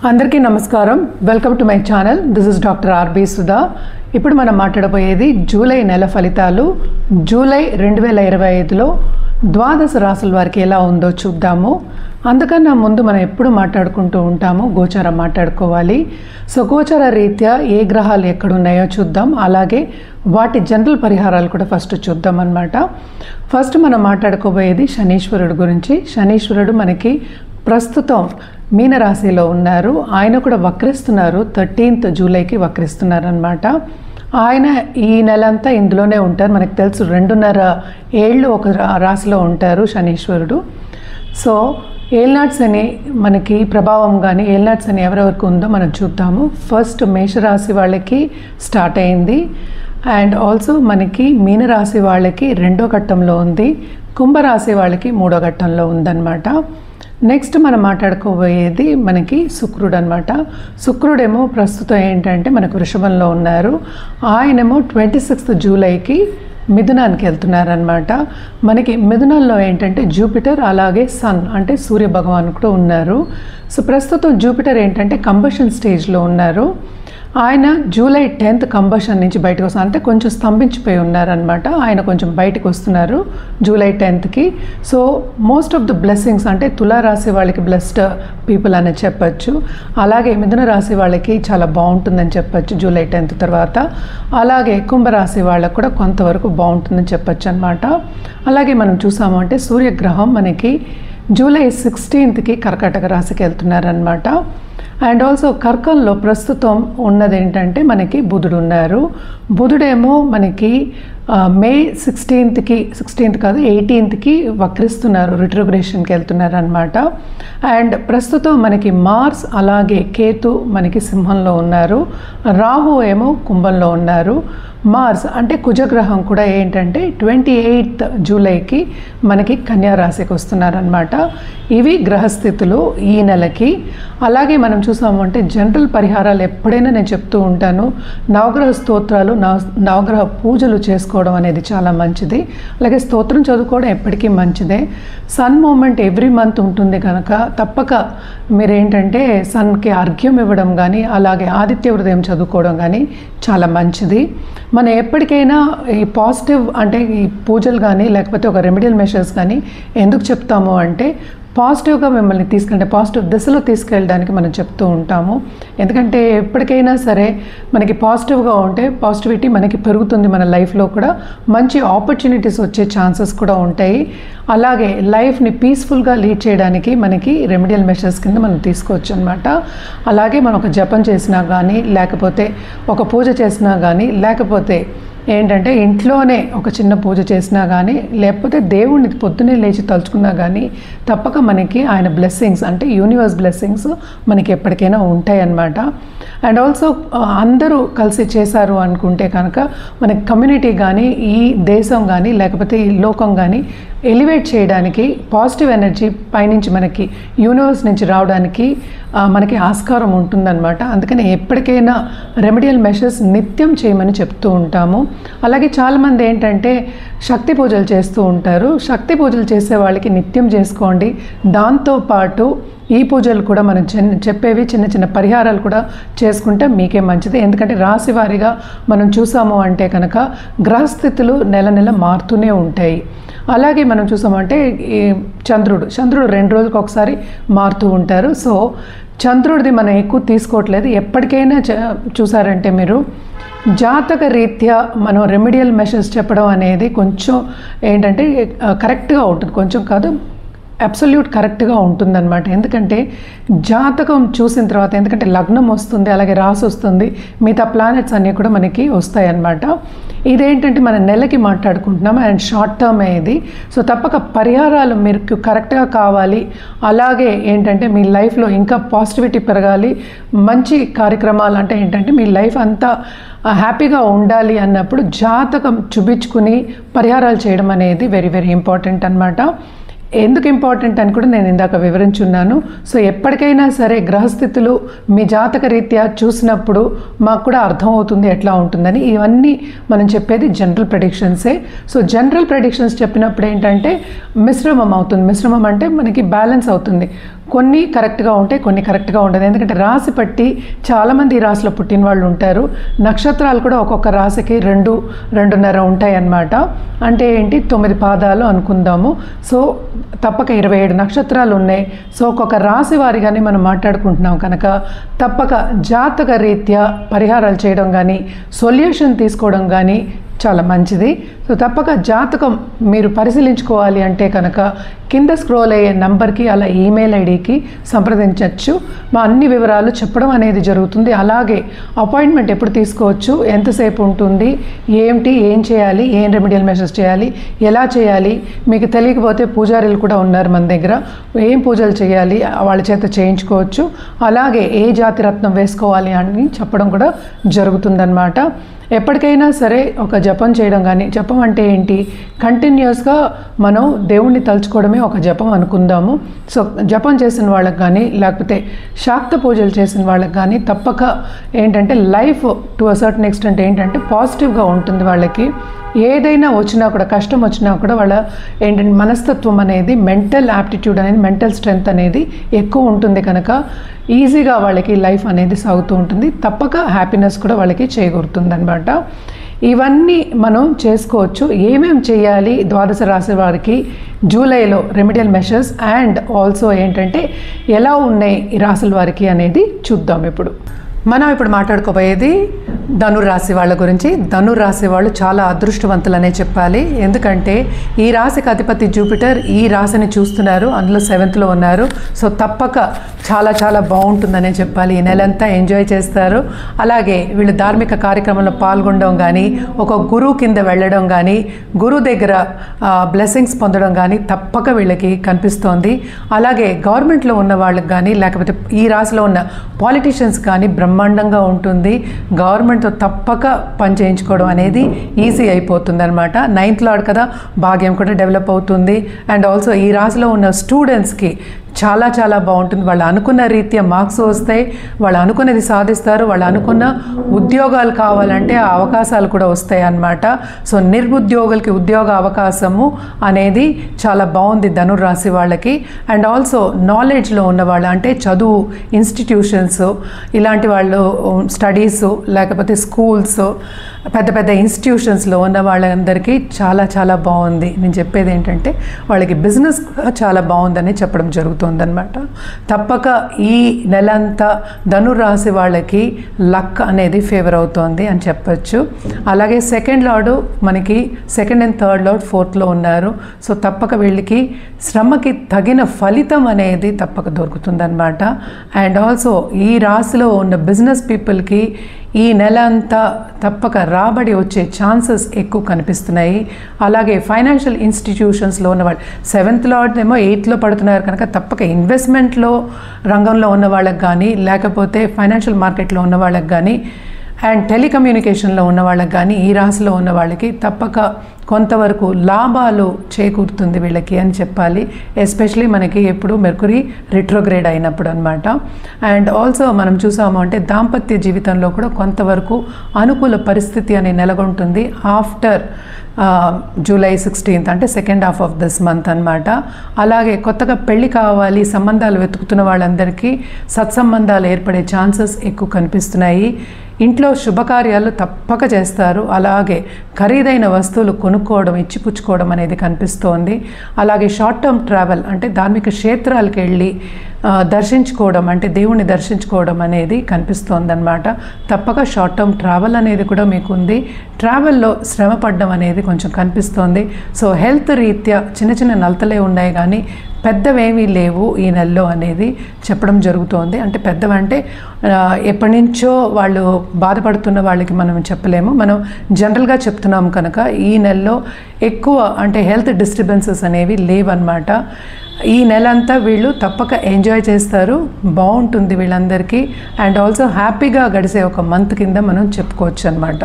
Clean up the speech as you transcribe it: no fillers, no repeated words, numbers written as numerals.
అందరికీ నమస్కారం. Welcome to my channel. This is doctor RB Sudha. ఇప్పుడు మనం మాట్లాడబోయేది జూలై నెల ఫలితాలు. జూలై 2025లో ద్వాదశ రాశుల వారికి ఎలా ఉందో చూద్దాము. అందుకన్నా ముందు మనం ఎప్పుడు మాట్లాడుకుంటూ ఉంటాము, గోచారం మాట్లాడుకోవాలి. సో గోచార రీత్యా ఏ గ్రహాలు ఎక్కడున్నాయో చూద్దాం. అలాగే వాటి జనరల్ పరిహారాలు కూడా ఫస్ట్ చూద్దాం అన్నమాట. ఫస్ట్ మనం మాట్లాడుకోబోయేది శనీశ్వరుడు గురించి. శనీశ్వరుడు మనకి ప్రస్తుతం మీనరాశిలో ఉన్నారు. ఆయన కూడా వక్రిస్తున్నారు. 13th జూలైకి వక్రిస్తున్నారు అన్నమాట. ఆయన ఈ నెలంతా ఇందులోనే ఉంటారు. మనకు తెలుసు 2.5 ఏళ్ళు ఒక రాశిలో ఉంటారు శనీశ్వరుడు. సో ఏల్నాటి శని మనకి ప్రభావం కానీ ఏల్నాటి శని ఎవరెవరికి ఉందో మనం చూద్దాము. ఫస్ట్ మేషరాశి వాళ్ళకి స్టార్ట్ అయింది. అండ్ ఆల్సో మనకి మీనరాశి వాళ్ళకి 2వ ఘట్టంలో ఉంది. కుంభరాశి వాళ్ళకి 3వ ఘట్టంలో ఉందన్నమాట. నెక్స్ట్ మనం మాట్లాడుకోబోయేది మనకి శుక్రుడు అనమాట. శుక్రుడేమో ప్రస్తుతం ఏంటంటే మనకు వృషభంలో ఉన్నారు. ఆయనేమో 26th జూలైకి మిథునానికి వెళ్తున్నారనమాట. మనకి మిథునంలో ఏంటంటే జూపిటర్ అలాగే సన్ అంటే సూర్య భగవాన్ కూడా ఉన్నారు. సో ప్రస్తుతం జూపిటర్ ఏంటంటే కంబషన్ స్టేజ్లో ఉన్నారు. ఆయన జూలై 10th కంబషన్ నుంచి బయటకు వస్తున్నారు. అంటే కొంచెం స్తంభించిపోయి ఉన్నారనమాట. ఆయన కొంచెం బయటకు వస్తున్నారు July 10th. So most of the blessings అంటే తులారాశి వాళ్ళకి బ్లెస్డ్ పీపుల్ అని చెప్పచ్చు. అలాగే మిథున రాశి వాళ్ళకి చాలా బాగుంటుందని చెప్పచ్చు జూలై 10th తర్వాత. అలాగే కుంభరాశి వాళ్ళకు కూడా కొంతవరకు బాగుంటుందని చెప్పచ్చు అనమాట. అలాగే మనం చూసాము అంటే సూర్యగ్రహం మనకి జూలై 16th కర్కాటక రాశికి వెళ్తున్నారనమాట. అండ్ ఆల్సో కర్కంలో ప్రస్తుతం ఉన్నది ఏంటంటే మనకి బుధుడు ఉన్నారు. బుధుడేమో మనకి మే 16th కాదు 18th వక్రిస్తున్నారు, రిట్రోగ్రేషన్కి వెళ్తున్నారు అనమాట. అండ్ ప్రస్తుతం మనకి మార్స్ అలాగే కేతు మనకి సింహంలో ఉన్నారు. రాహు ఏమో కుంభంలో ఉన్నారు. మార్స్ అంటే కుజగ్రహం కూడా ఏంటంటే 28th జూలైకి మనకి కన్యా రాశికి వస్తున్నారనమాట. ఇవి గ్రహస్థితులు ఈ నెలకి. అలాగే మనం చూసాము అంటే జనరల్ పరిహారాలు ఎప్పుడైనా నేను చెప్తూ ఉంటాను. నవగ్రహ స్తోత్రాలు నవగ్రహ పూజలు చేసుకోవడం అనేది చాలా మంచిది. అలాగే స్తోత్రం చదువుకోవడం ఎప్పటికీ మంచిదే. సన్ మూమెంట్ ఎవ్రీ మంత్ ఉంటుంది కనుక తప్పక మీరేంటంటే సన్కి అర్ఘ్యం ఇవ్వడం కానీ అలాగే ఆదిత్య హృదయం చదువుకోవడం కానీ చాలా మంచిది. మనం ఎప్పటికైనా ఈ పాజిటివ్ అంటే ఈ పూజలు కానీ లేకపోతే ఒక రెమెడియల్ మెషర్స్ కానీ ఎందుకు చెప్తాము అంటే పాజిటివ్గా మిమ్మల్ని పాజిటివ్ దిశలో తీసుకెళ్ళడానికి మనం చెప్తూ ఉంటాము. ఎందుకంటే ఎప్పటికైనా సరే మనకి పాజిటివ్గా ఉంటే పాజిటివిటీ మనకి పెరుగుతుంది. మన లైఫ్లో కూడా మంచి ఆపర్చునిటీస్ వచ్చే ఛాన్సెస్ కూడా ఉంటాయి. అలాగే లైఫ్ని పీస్ఫుల్గా లీడ్ చేయడానికి మనకి రెమెడియల్ మెషర్స్ కింద మనం తీసుకోవచ్చు అనమాట. అలాగే మనం ఒక జపం చేసినా కానీ లేకపోతే ఒక పూజ చేసినా కానీ లేకపోతే ఏంటంటే ఇంట్లోనే ఒక చిన్న పూజ చేసినా కానీ లేకపోతే దేవుణ్ణి పొద్దున్నే లేచి తలుచుకున్నా కానీ తప్పక మనకి ఆయన బ్లెస్సింగ్స్ అంటే యూనివర్స్ బ్లెస్సింగ్స్ మనకి ఎప్పటికైనా ఉంటాయి అన్నమాట. అండ్ ఆల్సో అందరూ కలిసి చేశారు అనుకుంటే కనుక మనకి కమ్యూనిటీ కానీ ఈ దేశం కానీ లేకపోతే ఈ లోకం కానీ ఎలివేట్ చేయడానికి పాజిటివ్ ఎనర్జీ పైనుంచి మనకి యూనివర్స్ నుంచి రావడానికి మనకి ఆస్కారం ఉంటుందన్నమాట. అందుకని ఎప్పటికైనా రెమెడియల్ మెషర్స్ నిత్యం చేయమని చెప్తూ ఉంటాము. అలాగే చాలామంది ఏంటంటే శక్తి పూజలు చేస్తూ ఉంటారు. శక్తి పూజలు చేసే వాళ్ళకి నిత్యం చేసుకోండి. దాంతోపాటు ఈ పూజలు కూడా మనం చెప్పేవి చిన్న చిన్న పరిహారాలు కూడా చేసుకుంటే మీకే మంచిది. ఎందుకంటే రాశి వారీగా మనం చూసాము అంటే కనుక గ్రహస్థితులు నెల నెల మారుతూనే ఉంటాయి. అలాగే మనం చూసామంటే ఈ చంద్రుడు 2 రోజులకు ఒకసారి మారుతూ ఉంటారు. సో చంద్రుడిది మనం ఎక్కువ తీసుకోవట్లేదు. ఎప్పటికైనా చూసారంటే మీరు జాతక రీత్యా మనం రెమెడియల్ మెషర్స్ చెప్పడం అనేది కొంచెం ఏంటంటే కరెక్ట్గా ఉంటుంది, కొంచెం కాదు అబ్సల్యూట్ కరెక్ట్గా ఉంటుందన్నమాట. ఎందుకంటే జాతకం చూసిన తర్వాత ఎందుకంటే లగ్నం వస్తుంది అలాగే రాసి వస్తుంది, మిగతా ప్లానెట్స్ అన్నీ కూడా మనకి వస్తాయి అన్నమాట. ఇదేంటంటే మన నెలకి మాట్లాడుకుంటున్నాం అండ్ షార్ట్ టర్మ్ ఇది. సో తప్పక పరిహారాలు మీకు కరెక్ట్గా కావాలి. అలాగే ఏంటంటే మీ లైఫ్లో ఇంకా పాజిటివిటీ పెరగాలి, మంచి కార్యక్రమాలు అంటే ఏంటంటే మీ లైఫ్ అంతా హ్యాపీగా ఉండాలి అన్నప్పుడు జాతకం చూపించుకుని పరిహారాలు చేయడం అనేది వెరీ వెరీ ఇంపార్టెంట్ అన్నమాట. ఎందుకు ఇంపార్టెంట్ అని కూడా నేను ఇందాక వివరించున్నాను. సో ఎప్పటికైనా సరే గ్రహస్థితులు మీ జాతక రీత్యా చూసినప్పుడు మాకు కూడా అర్థమవుతుంది ఎట్లా ఉంటుందని. ఇవన్నీ మనం చెప్పేది జనరల్ ప్రెడిక్షన్సే. సో జనరల్ ప్రెడిక్షన్స్ చెప్పినప్పుడు ఏంటంటే మిశ్రమం అవుతుంది. మిశ్రమం అంటే మనకి బ్యాలెన్స్ అవుతుంది. కొన్ని కరెక్ట్గా ఉంటాయి, కొన్ని కరెక్ట్గా ఉండదు. ఎందుకంటే రాశి పట్టి చాలామంది ఈ రాశిలో పుట్టిన వాళ్ళు ఉంటారు. నక్షత్రాలు కూడా ఒక్కొక్క రాశికి 2.5 ఉంటాయి అన్నమాట. అంటే ఏంటి 9 పాదాలు అనుకుందాము. సో తప్పక 27 నక్షత్రాలు ఉన్నాయి. సో ఒక్కొక్క రాశి వారిగానే మనం మాట్లాడుకుంటున్నాం కనుక తప్పక జాతక రీత్యా పరిహారాలు చేయడం కానీ సొల్యూషన్ తీసుకోవడం కానీ చాలా మంచిది. సో తప్పక జాతకం మీరు పరిశీలించుకోవాలి అంటే కనుక కింద స్క్రోల్ అయ్యే నంబర్కి అలా ఈమెయిల్ ఐడికి సంప్రదించవచ్చు. మా అన్ని వివరాలు చెప్పడం అనేది జరుగుతుంది. అలాగే అపాయింట్మెంట్ ఎప్పుడు తీసుకోవచ్చు, ఎంతసేపు ఉంటుంది, ఏం చేయాలి, ఏం రెమెడియల్ మెషర్స్ చేయాలి, ఎలా చేయాలి, మీకు తెలియకపోతే పూజారులు కూడా ఉన్నారు మన దగ్గర, ఏం పూజలు చేయాలి వాళ్ళ చేత చేయించుకోవచ్చు. అలాగే ఏ జాతి రత్నం వేసుకోవాలి అని చెప్పడం కూడా జరుగుతుందన్నమాట. ఎప్పటికైనా సరే ఒక జపం చేయడం కానీ, జపం అంటే ఏంటి, కంటిన్యూస్గా మనం దేవుణ్ణి తలుచుకోవడమే ఒక జపం అనుకుందాము. సో జపం చేసిన వాళ్ళకి కానీ లేకపోతే శాక్త పూజలు చేసిన వాళ్ళకి కానీ తప్పక ఏంటంటే life to a certain extent ఏంటంటే పాజిటివ్గా ఉంటుంది. వాళ్ళకి ఏదైనా వచ్చినా కూడా, కష్టం వచ్చినా కూడా వాళ్ళ ఏంటంటే మనస్తత్వం అనేది, మెంటల్ యాప్టిట్యూడ్ అనేది, మెంటల్ స్ట్రెంగ్త్ అనేది ఎక్కువ ఉంటుంది కనుక ఈజీగా వాళ్ళకి లైఫ్ అనేది సాగుతూ ఉంటుంది. తప్పక హ్యాపీనెస్ కూడా వాళ్ళకి చేకూరుతుంది అనమాట. ఇవన్నీ మనం చేసుకోవచ్చు. ఏమేమి చేయాలి ద్వాదశ రాశి వారికి జూలైలో రెమెడియల్ మెషర్స్ అండ్ ఆల్సో ఏంటంటే ఎలా ఉన్నాయి ఈ రాశుల వారికి అనేది చూద్దాం. మనం ఇప్పుడు మాట్లాడుకోబోయేది ధనురాశి వాళ్ళ గురించి. ధనురాశి వాళ్ళు చాలా అదృష్టవంతులనే చెప్పాలి. ఎందుకంటే ఈ రాశికి అధిపతి జూపిటర్ ఈ రాశిని చూస్తున్నారు, అందులో 7th ఉన్నారు. సో తప్పక చాలా చాలా బాగుంటుందనే చెప్పాలి. ఈ నెలంతా ఎంజాయ్ చేస్తారు. అలాగే వీళ్ళు ధార్మిక కార్యక్రమంలో పాల్గొనడం కానీ, ఒక గురువు కింద వెళ్ళడం కానీ, గురువు దగ్గర బ్లెస్సింగ్స్ పొందడం కానీ తప్పక వీళ్ళకి కనిపిస్తోంది. అలాగే గవర్నమెంట్లో ఉన్న వాళ్ళకి కానీ లేకపోతే ఈ రాశిలో ఉన్న పాలిటీషియన్స్ కానీ బ్రహ్మాండంగా ఉంటుంది. గవర్నమెంట్తో తప్పక పని చేయించుకోవడం అనేది ఈజీ అయిపోతుంది అనమాట. 9th లార్డ్ కదా, భాగ్యం కూడా డెవలప్ అవుతుంది. అండ్ ఆల్సో ఈ రాశిలో ఉన్న స్టూడెంట్స్కి చాలా చాలా బాగుంటుంది. వాళ్ళు అనుకున్న రీత్యా మార్క్స్ వస్తాయి, వాళ్ళు అనుకున్నది సాధిస్తారు, వాళ్ళు అనుకున్న ఉద్యోగాలు కావాలంటే ఆ అవకాశాలు కూడా వస్తాయి అన్నమాట. సో నిరుద్యోగులకి ఉద్యోగ అవకాశము అనేది చాలా బాగుంది ధనురాశి వాళ్ళకి. అండ్ ఆల్సో నాలెడ్జ్లో ఉన్నవాళ్ళు అంటే చదువు ఇన్స్టిట్యూషన్స్ ఇలాంటి వాళ్ళు, స్టడీస్ లేకపోతే స్కూల్స్, పెద్ద పెద్ద ఇన్స్టిట్యూషన్స్లో ఉన్న వాళ్ళందరికీ చాలా చాలా బాగుంది. నేను చెప్పేది ఏంటంటే వాళ్ళకి బిజినెస్ చాలా బాగుందని చెప్పడం జరుగుతుందన్నమాట. తప్పక ఈ నెలంతా ధనురాశి వాళ్ళకి లక్ అనేది ఫేవర్ అవుతోంది అని చెప్పచ్చు. అలాగే 2nd లార్డు మనకి 2nd and 3rd lord 4th ఉన్నారు. సో తప్పక వీళ్ళకి శ్రమకి తగిన ఫలితం అనేది తప్పక దొరుకుతుందన్నమాట. అండ్ ఆల్సో ఈ రాశిలో ఉన్న బిజినెస్ పీపుల్కి ఈ నెల అంతా తప్పక రాబడి వచ్చే ఛాన్సెస్ ఎక్కువ కనిపిస్తున్నాయి. అలాగే ఫైనాన్షియల్ ఇన్స్టిట్యూషన్స్లో ఉన్నవాళ్ళు 7th లార్డ్ ఏమో 8th పడుతున్నారు కనుక తప్పక ఇన్వెస్ట్మెంట్లో రంగంలో ఉన్న వాళ్ళకి కానీ లేకపోతే ఫైనాన్షియల్ మార్కెట్లో ఉన్న వాళ్ళకి కానీ అండ్ టెలికమ్యూనికేషన్లో ఉన్న వాళ్ళకి కానీ ఈ రాశిలో ఉన్న వాళ్ళకి తప్పక కొంతవరకు లాభాలు చేకూరుతుంది వీళ్ళకి అని చెప్పాలి. ఎస్పెషలీ మనకి ఎప్పుడు మెర్కురీ రిట్రోగ్రేడ్ అయినప్పుడు అనమాట. అండ్ ఆల్సో మనం చూసాము అంటే దాంపత్య జీవితంలో కూడా కొంతవరకు అనుకూల పరిస్థితి అనేది నెలకొంటుంది ఆఫ్టర్ July 16th అంటే 2nd half of this month అనమాట. అలాగే కొత్తగా పెళ్లి కావాలి సంబంధాలు వెతుకుతున్న వాళ్ళందరికీ సత్సంబంధాలు ఏర్పడే ఛాన్సెస్ ఎక్కువ కనిపిస్తున్నాయి. ఇంట్లో శుభకార్యాలు తప్పక చేస్తారు. అలాగే ఖరీదైన వస్తువులు కొనుక్కోవడం, ఇచ్చిపుచ్చుకోవడం అనేది కనిపిస్తోంది. అలాగే షార్ట్ టర్మ్ ట్రావెల్ అంటే ధార్మిక క్షేత్రాలకు వెళ్ళి దర్శించుకోవడం అంటే దేవుణ్ణి దర్శించుకోవడం అనేది కనిపిస్తోందన్నమాట. తప్పక షార్ట్ టర్మ్ ట్రావెల్ అనేది కూడా మీకు ఉంది. ట్రావెల్లో శ్రమ పడడం అనేది కొంచెం కనిపిస్తోంది. సో హెల్త్ రీత్యా చిన్న చిన్న నలతలే ఉన్నాయి కానీ పెద్దవేమీ లేవు ఈ నెలలో అనేది చెప్పడం జరుగుతోంది. అంటే పెద్దవంటే ఎప్పటి నుంచో వాళ్ళు బాధపడుతున్న వాళ్ళకి మనం చెప్పలేము, మనం జనరల్గా చెప్తున్నాం కనుక ఈ నెలలో ఎక్కువ అంటే హెల్త్ డిస్టర్బెన్సెస్ అనేవి లేవన్నమాట. ఈ నెలంతా వీళ్ళు తప్పక ఎంజాయ్ చేస్తారు, బాగుంటుంది వీళ్ళందరికీ. అండ్ ఆల్సో హ్యాపీగా గడిసే ఒక మంత్ కింద మనం చెప్పుకోవచ్చు అన్నమాట.